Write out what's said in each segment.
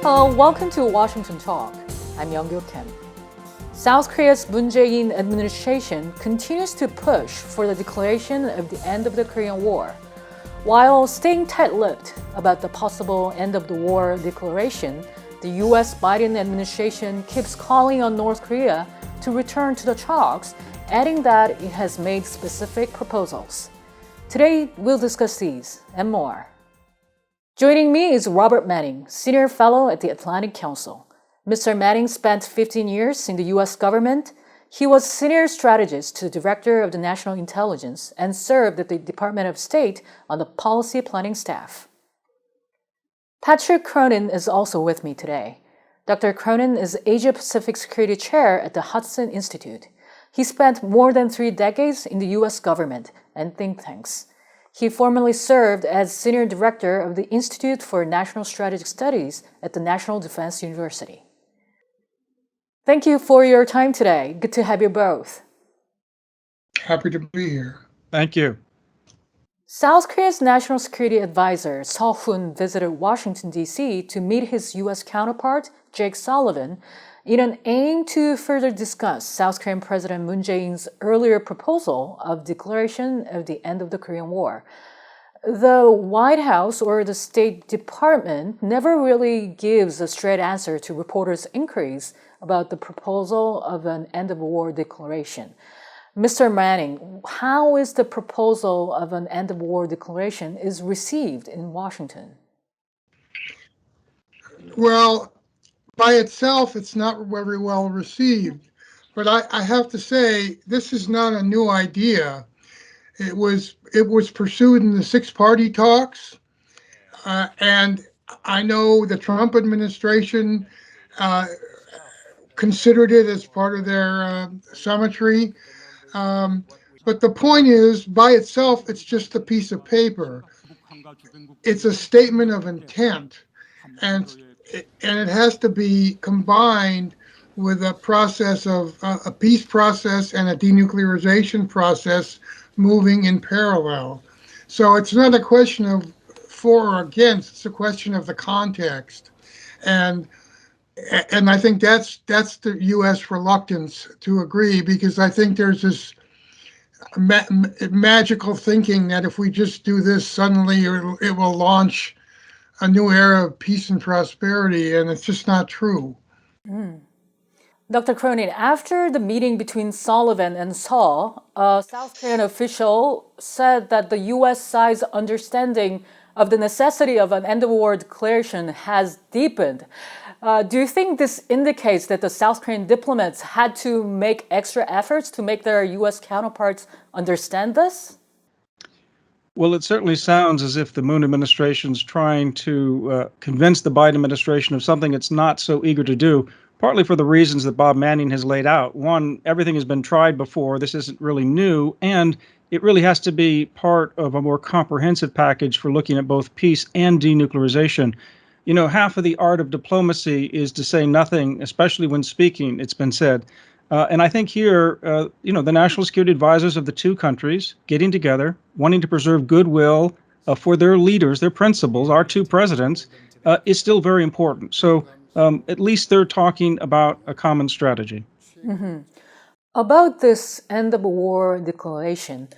Welcome to Washington Talk. I'm Young-Gil Kim. South Korea's Moon Jae-in administration continues to push for the declaration of the end of the Korean War. While staying tight-lipped about the possible end of the war declaration, the U.S. Biden administration keeps calling on North Korea to return to the talks, adding that it has made specific proposals. Today, we'll discuss these and more. Joining me is Robert Manning, Senior Fellow at the Atlantic Council. Mr. Manning spent 15 years in the U.S. government. He was Senior Strategist to the Director of the National Intelligence and served at the Department of State on the Policy Planning staff. Patrick Cronin is also with me today. Dr. Cronin is Asia-Pacific Security Chair at the Hudson Institute. He spent more than 3 decades in the U.S. government and think tanks. He formerly served as Senior Director of the Institute for National Strategic Studies at the National Defense University. Thank you for your time today. Good to have you both. Happy to be here. Thank you. South Korea's National Security Advisor, Seo Hoon, visited Washington, D.C. to meet his U.S. counterpart, Jake Sullivan, in an aim to further discuss South Korean President Moon Jae-in's earlier proposal of declaration of the end of the Korean War. The White House or the State Department never really gives a straight answer to reporters' inquiries about the proposal of an end-of-war declaration. Mr. Manning, how is the proposal of an end-of-war declaration is received in Washington? Well, by itself, it's not very well received. But I have to say, this is not a new idea. It was pursued in the six-party talks, and I know the Trump administration considered it as part of their summitry. But the point is, by itself, it's just a piece of paper. It's a statement of intent, and it has to be combined with a process of a peace process and a denuclearization process moving in parallel. So it's not a question of for or against, it's a question of the context. And I think that's the U.S. reluctance to agree, because I think there's this magical thinking that if we just do this, suddenly it will launch a new era of peace and prosperity, and it's just not true. Dr. Cronin, after the meeting between Sullivan and Seo, a South Korean official said that the U.S. side's understanding of the necessity of an end-of-war declaration has deepened. Do you think this indicates that the South Korean diplomats had to make extra efforts to make their U.S. counterparts understand this? Well, it certainly sounds as if the Moon administration's trying to convince the Biden administration of something it's not so eager to do, partly for the reasons that Bob Manning has laid out. One, everything has been tried before. This isn't really new, and it really has to be part of a more comprehensive package for looking at both peace and denuclearization. You know, half of the art of diplomacy is to say nothing, especially when speaking, it's been said. And I think here, the national security advisors of the two countries getting together, wanting to preserve goodwill for their leaders, their principals, our two presidents, is still very important. So at least they're talking about a common strategy. Mm-hmm. About this end-of-war declaration,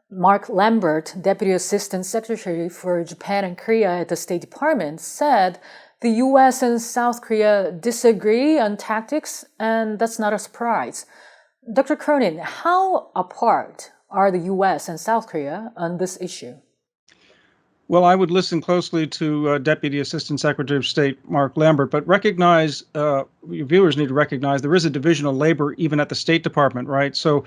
Mark Lambert, Deputy Assistant Secretary for Japan and Korea at the State Department, said the U.S. and South Korea disagree on tactics, and that's not a surprise. Dr. Cronin, how apart are the U.S. and South Korea on this issue? Well, I would listen closely to Deputy Assistant Secretary of State Mark Lambert, but recognize, your viewers need to recognize there is a division of labor even at the State Department, right? So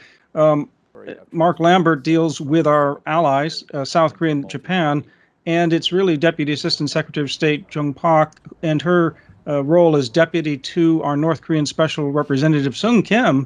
Mark Lambert deals with our allies, South Korea and Japan, and it's really Deputy Assistant Secretary of State Jung Pak and her role as deputy to our North Korean Special Representative Sung Kim,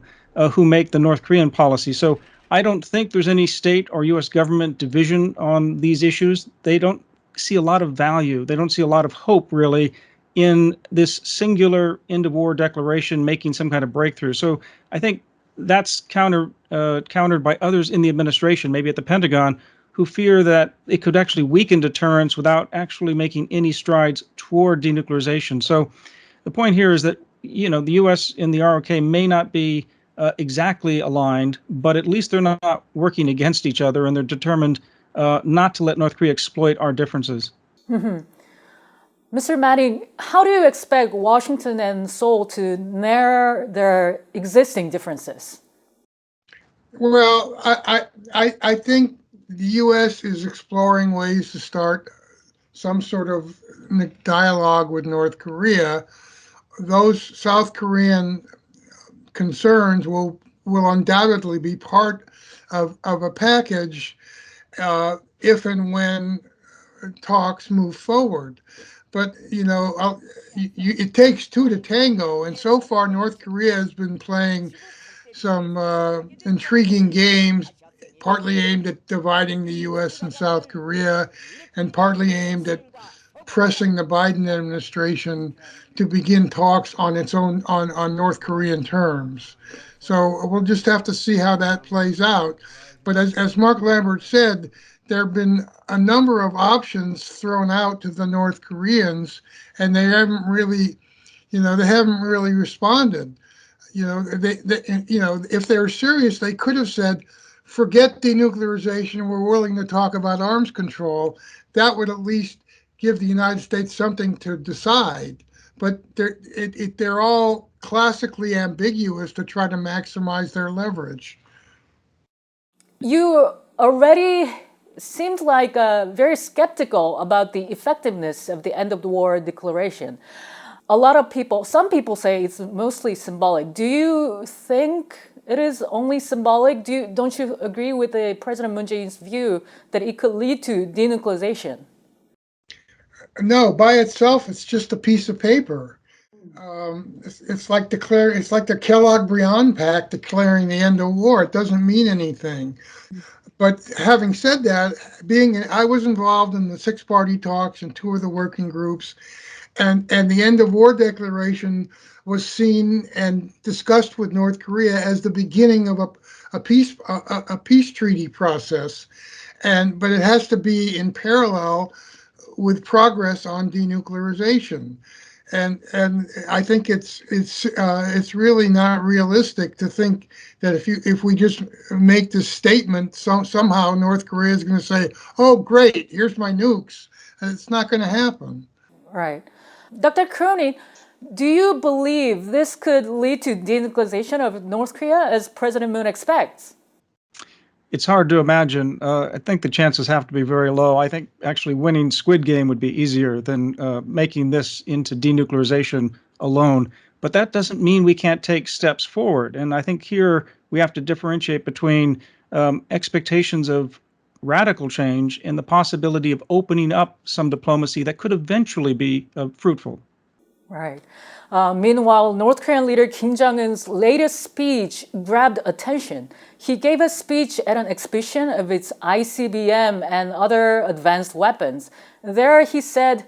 who make the North Korean policy. So I don't think there's any state or U.S. government division on these issues. They don't see a lot of value. They don't see a lot of hope, really, in this singular end-of-war declaration making some kind of breakthrough. So I think that's countered by others in the administration, maybe at the Pentagon, who fear that it could actually weaken deterrence without actually making any strides toward denuclearization. So the point here is that, the U.S. and the ROK may not be exactly aligned, but at least they're not working against each other, and they're determined not to let North Korea exploit our differences. Mr. Manning, how do you expect Washington and Seoul to narrow their existing differences? Well, I think the U.S. is exploring ways to start some sort of dialogue with North Korea. Those South Korean concerns will undoubtedly be part of a package if and when talks move forward. But, it takes two to tango. And so far, North Korea has been playing some intriguing games, partly aimed at dividing the U.S. and South Korea, and partly aimed at pressing the Biden administration to begin talks on its own on North Korean terms. So we'll just have to see how that plays out. But as Mark Lambert said, there have been a number of options thrown out to the North Koreans, and they haven't really responded. If they're serious, they could have said, forget denuclearization, we're willing to talk about arms control. That would at least give the United States something to decide. But they're all classically ambiguous to try to maximize their leverage. You already seemed like very skeptical about the effectiveness of the end of the war declaration. Some people say it's mostly symbolic. Do you think it is only symbolic? Don't you agree with the President Moon Jae-in's view that it could lead to denuclearization? No, by itself, it's just a piece of paper. It's like the Kellogg-Briand Pact declaring the end of war. It doesn't mean anything. But having said that, I was involved in the six-party talks and two of the working groups, and the end of war declaration was seen and discussed with North Korea as the beginning of a peace treaty process, but it has to be in parallel with progress on denuclearization. And I think it's really not realistic to think that if we just make this statement, somehow North Korea is going to say, "Oh, great, here's my nukes." And it's not going to happen. Right. Dr. Cronin, do you believe this could lead to denuclearization of North Korea as President Moon expects? It's hard to imagine. I think the chances have to be very low. I think actually winning Squid Game would be easier than making this into denuclearization alone. But that doesn't mean we can't take steps forward. And I think here we have to differentiate between expectations of radical change and the possibility of opening up some diplomacy that could eventually be fruitful. Right. Meanwhile, North Korean leader Kim Jong-un's latest speech grabbed attention. He gave a speech at an exhibition of its ICBM and other advanced weapons. There he said,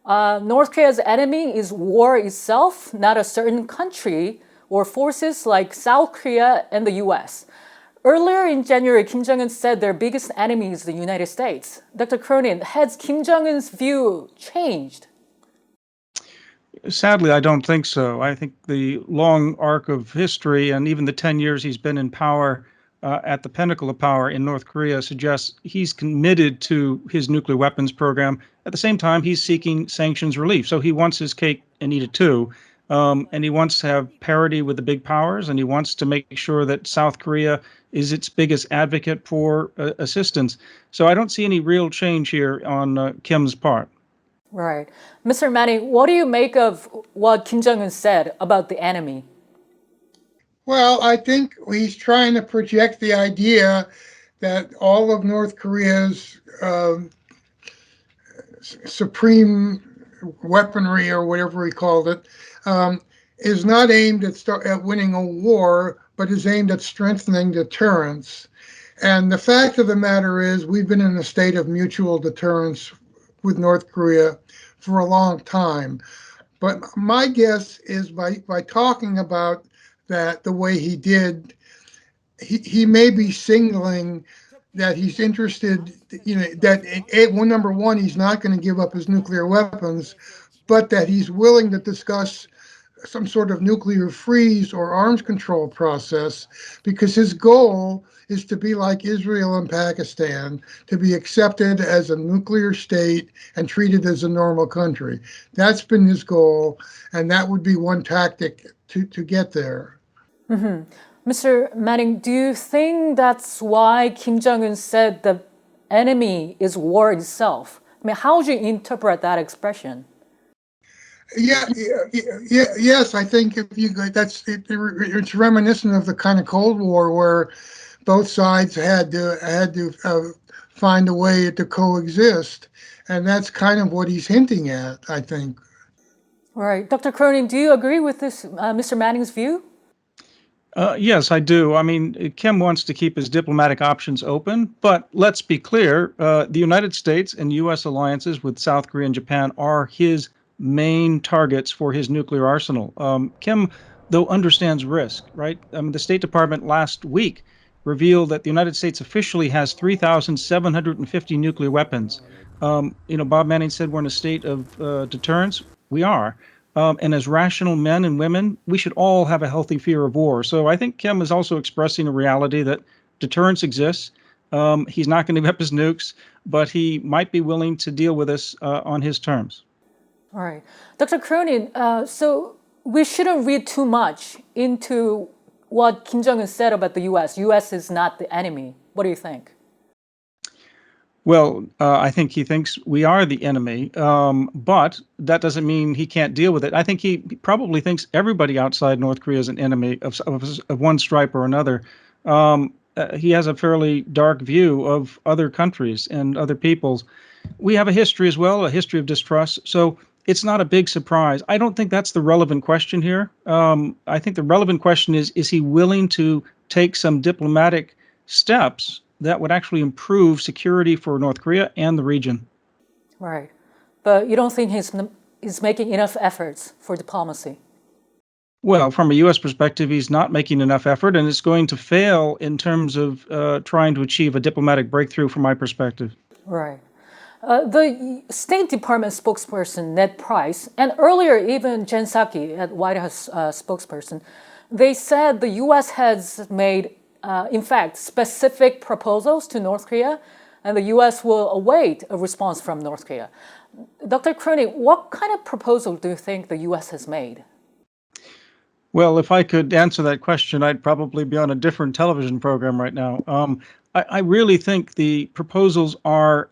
North Korea's enemy is war itself, not a certain country or forces like South Korea and the US. Earlier in January, Kim Jong-un said their biggest enemy is the United States. Dr. Cronin, has Kim Jong-un's view changed? Sadly, I don't think so. I think the long arc of history and even the 10 years he's been in power at the pinnacle of power in North Korea suggests he's committed to his nuclear weapons program. At the same time, he's seeking sanctions relief. So he wants his cake and eat it too. And he wants to have parity with the big powers, and he wants to make sure that South Korea is its biggest advocate for assistance. So I don't see any real change here on Kim's part. Right. Mr. Manning, what do you make of what Kim Jong-un said about the enemy? Well, I think he's trying to project the idea that all of North Korea's supreme weaponry, or whatever he called it, is not aimed at winning a war, but is aimed at strengthening deterrence. And the fact of the matter is, we've been in a state of mutual deterrence with North Korea for a long time. But my guess is by talking about that the way he did, he may be signaling that he's interested, number one, he's not going to give up his nuclear weapons, but that he's willing to discuss some sort of nuclear freeze or arms control process, because his goal is to be like Israel and Pakistan, to be accepted as a nuclear state and treated as a normal country. That's been his goal, and that would be one tactic to get there. Mr. Manning, do you think that's why Kim Jong-un said the enemy is war itself? I mean, how would you interpret that expression? Yes. I think it's reminiscent of the kind of Cold War where both sides had to find a way to coexist, and that's kind of what he's hinting at, I think. All right, Dr. Cronin, do you agree with this, Mr. Manning's view? Yes, I do. I mean, Kim wants to keep his diplomatic options open, but let's be clear, the United States and U.S. alliances with South Korea and Japan are his main targets for his nuclear arsenal. Kim, though, understands risk, right? The State Department last week revealed that the United States officially has 3,750 nuclear weapons. Bob Manning said we're in a state of deterrence. We are. And as rational men and women, we should all have a healthy fear of war. So I think Kim is also expressing a reality that deterrence exists. He's not going to give up his nukes, but he might be willing to deal with us on his terms. All right. Dr. Cronin, so we shouldn't read too much into what Kim Jong-un said about the U.S. U.S. is not the enemy. What do you think? Well, I think he thinks we are the enemy, but that doesn't mean he can't deal with it. I think he probably thinks everybody outside North Korea is an enemy of one stripe or another. He has a fairly dark view of other countries and other peoples. We have a history as well, a history of distrust. So it's not a big surprise. I don't think that's the relevant question here. I think the relevant question is he willing to take some diplomatic steps that would actually improve security for North Korea and the region? Right. But you don't think he's making enough efforts for diplomacy? Well, from a U.S. perspective, he's not making enough effort, and it's going to fail in terms of trying to achieve a diplomatic breakthrough from my perspective. Right. The State Department spokesperson, Ned Price, and earlier even Jen Psaki, at White House spokesperson, they said the U.S. has made in fact, specific proposals to North Korea, and the U.S. will await a response from North Korea. Dr. Cronin, what kind of proposal do you think the U.S. has made? Well, if I could answer that question, I'd probably be on a different television program right now. I really think the proposals are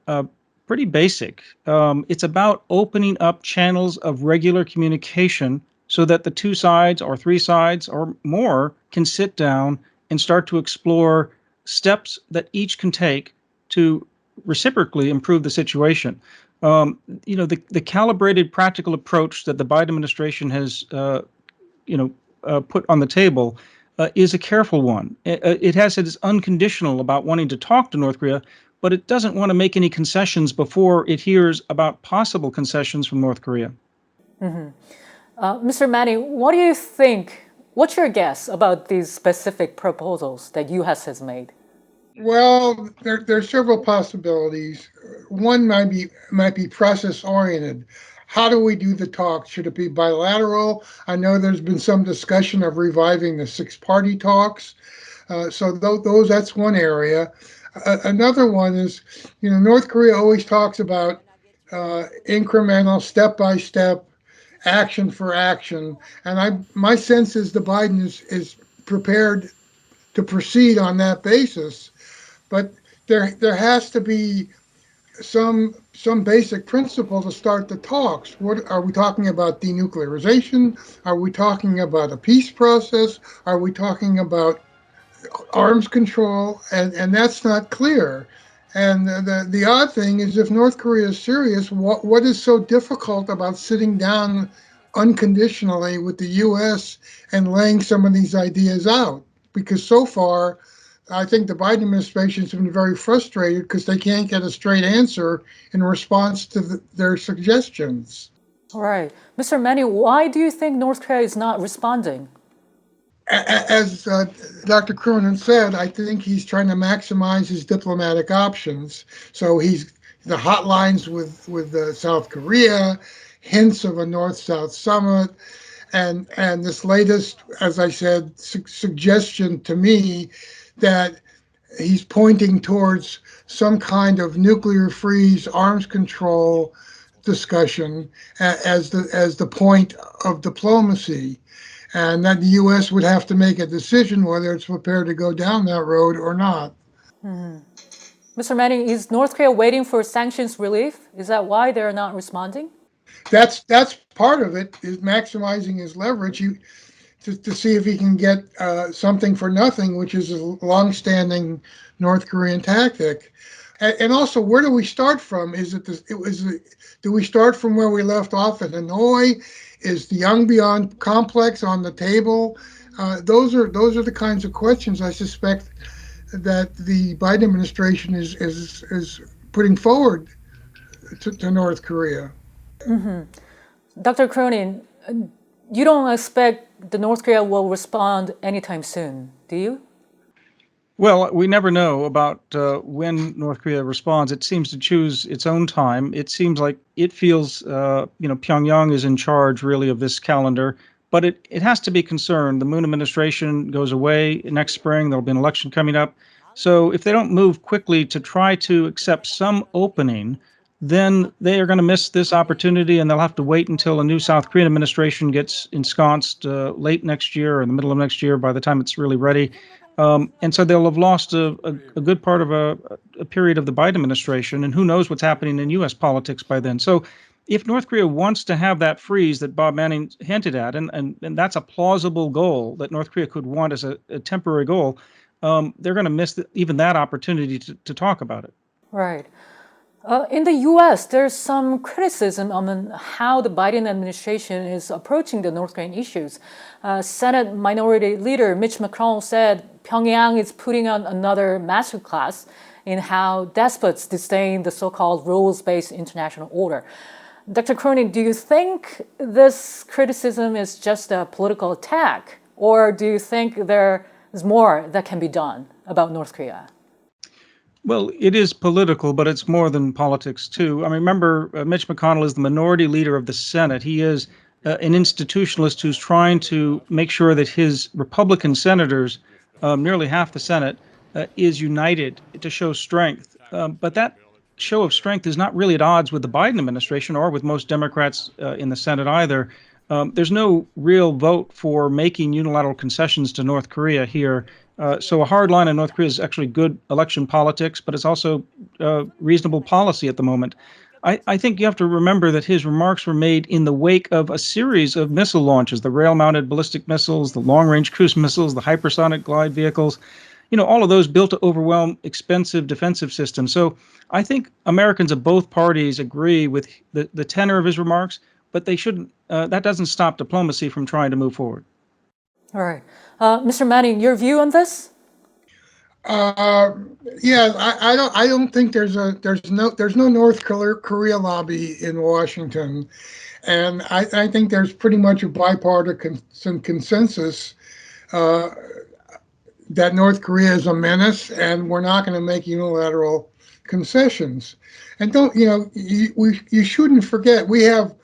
pretty basic. It's about opening up channels of regular communication so that the two sides or three sides or more can sit down and start to explore steps that each can take to reciprocally improve the situation. The calibrated, practical approach that the Biden administration has, put on the table is a careful one. It's unconditional about wanting to talk to North Korea, but it doesn't want to make any concessions before it hears about possible concessions from North Korea. Mr. Manning, what do you think? What's your guess about these specific proposals that U.S. has made? Well, there are several possibilities. One might be process-oriented. How do we do the talks? Should it be bilateral? I know there's been some discussion of reviving the six-party talks. So that's one area. Another one is, North Korea always talks about incremental, step-by-step, action for action, and my sense is the Biden is prepared to proceed on that basis, but there has to be some basic principle to start the talks. What are we talking about? Denuclearization? Are we talking about a peace process? Are we talking about arms control? And that's not clear. And the odd thing is, if North Korea is serious, what is so difficult about sitting down unconditionally with the U.S. and laying some of these ideas out? Because so far, I think the Biden administration has been very frustrated because they can't get a straight answer in response to their suggestions. All right. Mr. Manning, why do you think North Korea is not responding? As Dr. Cronin said, I think he's trying to maximize his diplomatic options. So the hotlines with South Korea, hints of a North-South summit, and this latest, as I said, suggestion to me that he's pointing towards some kind of nuclear freeze, arms control discussion as the point of diplomacy, and that the U.S. would have to make a decision whether it's prepared to go down that road or not. Mr. Manning, is North Korea waiting for sanctions relief? Is that why they're not responding? That's part of it, is maximizing his leverage to see if he can get something for nothing, which is a long-standing North Korean tactic. And also, where do we start from? Do we start from where we left off at Hanoi? Is the Yongbyon complex on the table? Those are the kinds of questions I suspect that the Biden administration is putting forward to North Korea. Dr. Cronin, you don't expect the North Korea will respond anytime soon, do you? Well, we never know about when North Korea responds. It seems to choose its own time. It seems like it feels, Pyongyang is in charge really of this calendar, but it has to be concerned. The Moon administration goes away next spring. There'll be an election coming up. So if they don't move quickly to try to accept some opening, then they are going to miss this opportunity, and they'll have to wait until a new South Korean administration gets ensconced late next year or in the middle of next year by the time it's really ready. And so they'll have lost a good part of a period of the Biden administration, and who knows what's happening in U.S. politics by then. So if North Korea wants to have that freeze that Bob Manning hinted at, and that's a plausible goal that North Korea could want as a temporary goal, they're going to miss even that opportunity to talk about it. Right. In the U.S., there's some criticism on how the Biden administration is approaching the North Korean issues. Senate Minority Leader Mitch McConnell said Pyongyang is putting on another masterclass in how despots disdain the so-called rules-based international order. Dr. Cronin, do you think this criticism is just a political attack, or do you think there is more that can be done about North Korea? Well, it is political, but it's more than politics, too. I mean, remember, Mitch McConnell is the minority leader of the Senate. He is an institutionalist who's trying to make sure that his Republican senators, nearly half the Senate, is united to show strength. But that show of strength is not really at odds with the Biden administration or with most Democrats in the Senate either. There's no real vote for making unilateral concessions to North Korea here. So a hard line in North Korea is actually good election politics, but it's also reasonable policy at the moment. I think you have to remember that his remarks were made in the wake of a series of missile launches, the rail-mounted ballistic missiles, the long-range cruise missiles, the hypersonic glide vehicles, all of those built to overwhelm expensive defensive systems. So I think Americans of both parties agree with the tenor of his remarks, but they shouldn't. That doesn't stop diplomacy from trying to move forward. All right. Mr. Manning, your view on this? I don't think there's no North Korea lobby in Washington, and I think there's pretty much a bipartisan consensus that North Korea is a menace, and we're not going to make unilateral concessions. And you shouldn't forget, we have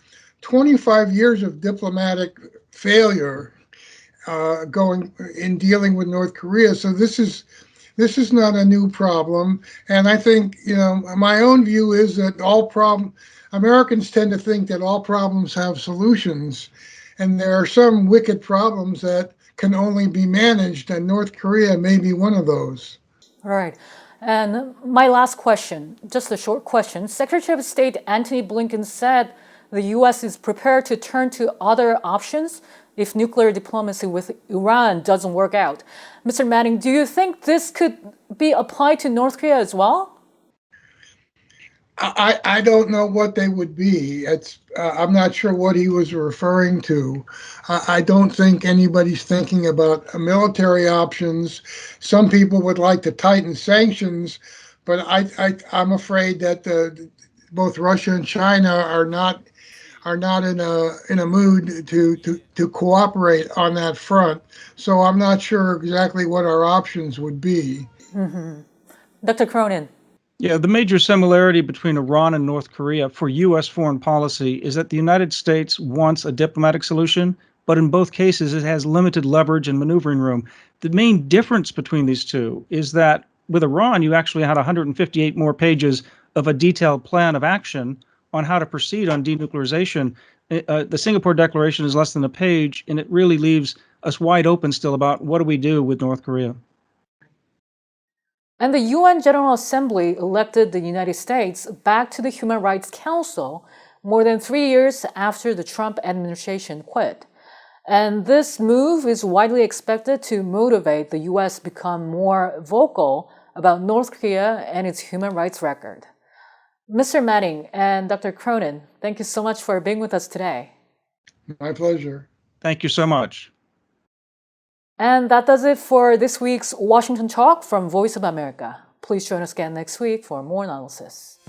25 years of diplomatic failure going in dealing with North Korea. So this is not a new problem. And I think, my own view is that Americans tend to think that all problems have solutions. And there are some wicked problems that can only be managed, and North Korea may be one of those. Right. And my last question, just a short question. Secretary of State Antony Blinken said the U.S. is prepared to turn to other options if nuclear diplomacy with Iran doesn't work out. Mr. Manning, do you think this could be applied to North Korea as well? I don't know what they would be. I'm not sure what he was referring to. I don't think anybody's thinking about military options. Some people would like to tighten sanctions, but I'm afraid that both Russia and China are not are not in a mood to cooperate on that front. So I'm not sure exactly what our options would be. Dr. Cronin. Yeah, the major similarity between Iran and North Korea for U.S. foreign policy is that the United States wants a diplomatic solution, but in both cases, it has limited leverage and maneuvering room. The main difference between these two is that with Iran, you actually had 158 more pages of a detailed plan of action on how to proceed on denuclearization. The Singapore Declaration is less than a page, and it really leaves us wide open still about what do we do with North Korea. And the UN General Assembly elected the United States back to the Human Rights Council more than 3 years after the Trump administration quit. And this move is widely expected to motivate the US to become more vocal about North Korea and its human rights record. Mr. Manning and Dr. Cronin, thank you so much for being with us today. My pleasure. Thank you so much. And that does it for this week's Washington Talk from Voice of America. Please join us again next week for more analysis.